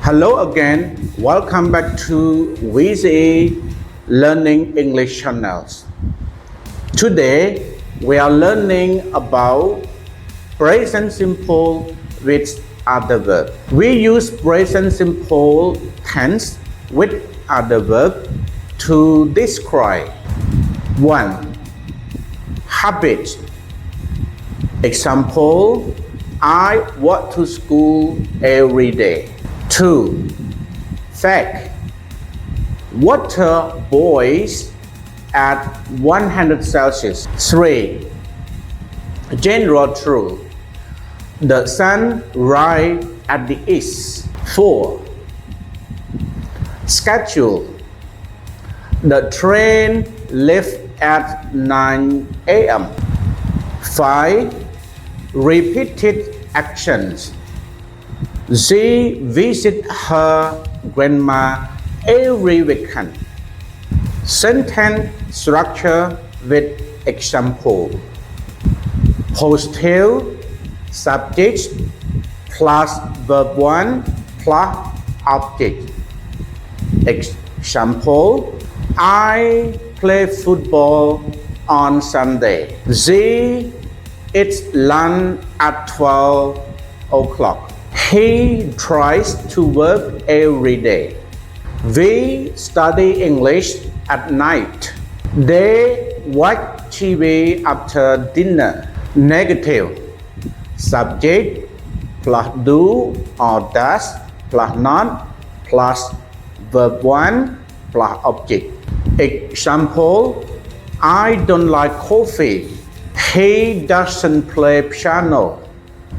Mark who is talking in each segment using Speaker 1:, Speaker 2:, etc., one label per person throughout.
Speaker 1: Hello again, welcome back to VCE Learning English channels. Today we are learning about present simple with other verb. We use present simple tense with other verb to describe 1. Habit. Example, I walk to school every day. 2. Fact. Water boils at 100 Celsius. 3. General truth. The sun rises at the east. 4. Schedule. The train left at 9 a.m. 5. Repeated actions. She visits her grandma every weekend. Sentence structure with example. Hostel, subject plus verb 1 plus object. Example, I play football on Sunday. She eats lunch at 12 o'clock. He tries to work every day. We study English at night. They watch TV after dinner. Negative. Subject plus do or does plus not plus verb 1 plus object. Example, I don't like coffee. He doesn't play piano.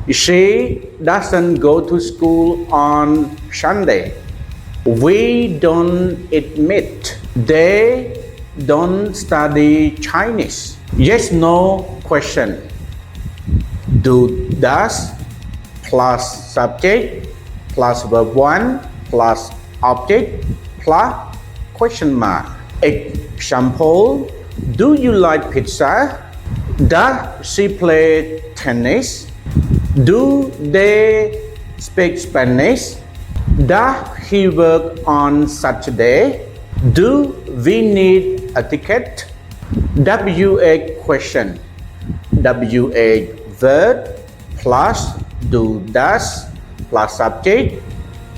Speaker 1: She doesn't go to school on Sunday. We don't eat meat. They don't study Chinese. Yes, no question. Do, does plus subject plus verb 1 plus object plus question mark. Example, do you like pizza? Does she play tennis? Do they speak Spanish? Does he work on Saturday? Do we need a ticket? WH question. WH verb plus do does plus subject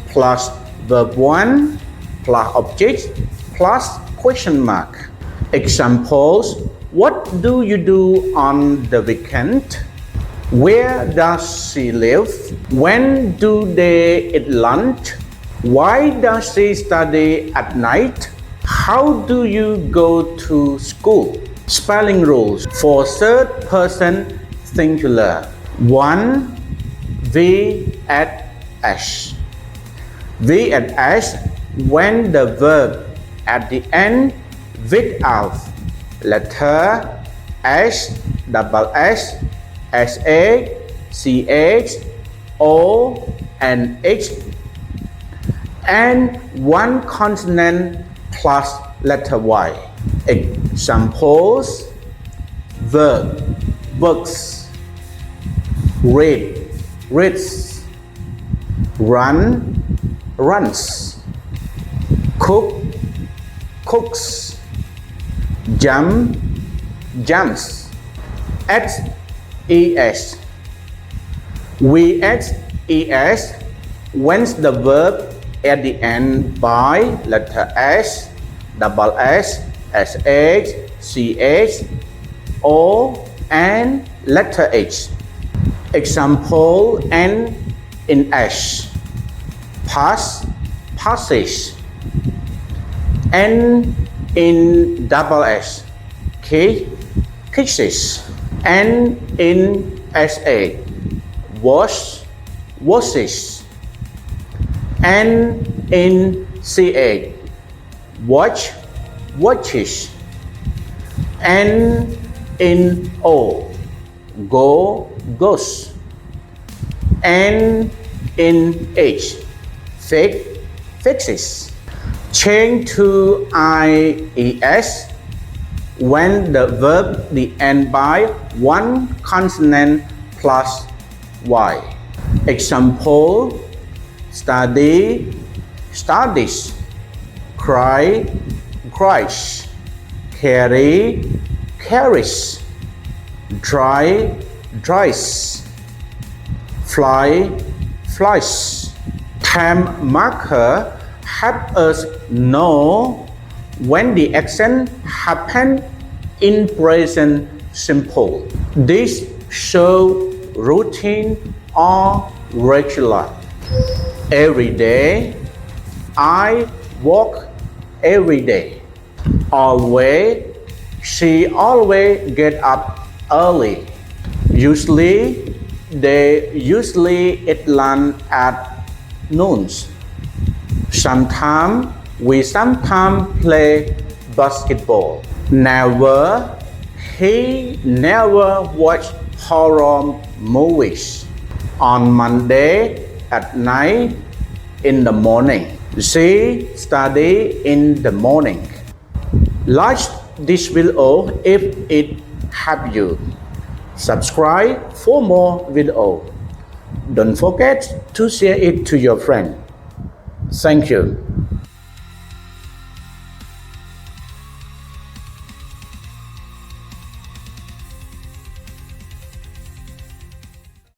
Speaker 1: plus verb 1 plus object plus question mark. Examples, what do you do on the weekend? Where does she live? When do they eat lunch? Why does she study at night? How do you go to school? Spelling rules for third person singular. 1. V at S. V at S when the verb at the end without letter S, double S, SH, CH, O, and H, and one consonant plus letter Y. Examples, verb, works, read, reads, run, runs, cook, cooks, jump, jumps, add ES. We add ES when the verb at the end by letter S, double S, SH, CH, O, and letter H. Example, N in S. Pass, passage. N in double S. Key, kisses. N in SA, wash, washes. N in CA, watch, watches. N in O, go, goes. N in H, fix, fixes. Change to IES when the verb the end by one consonant plus Y. Example, study, studies, cry, cries, carry, carries, dry, dries, fly, flies. Time marker help us know when the action happened in present simple. This show routine or regular. Every day, I walk every day. Always, she always get up early. Usually, they usually eat lunch at noon. Sometimes we play basketball. Never, he never watch horror movies. On Monday at night, in the morning. She study in the morning. Like this video if it help you. Subscribe for more video. Don't forget to share it to your friend. Thank you.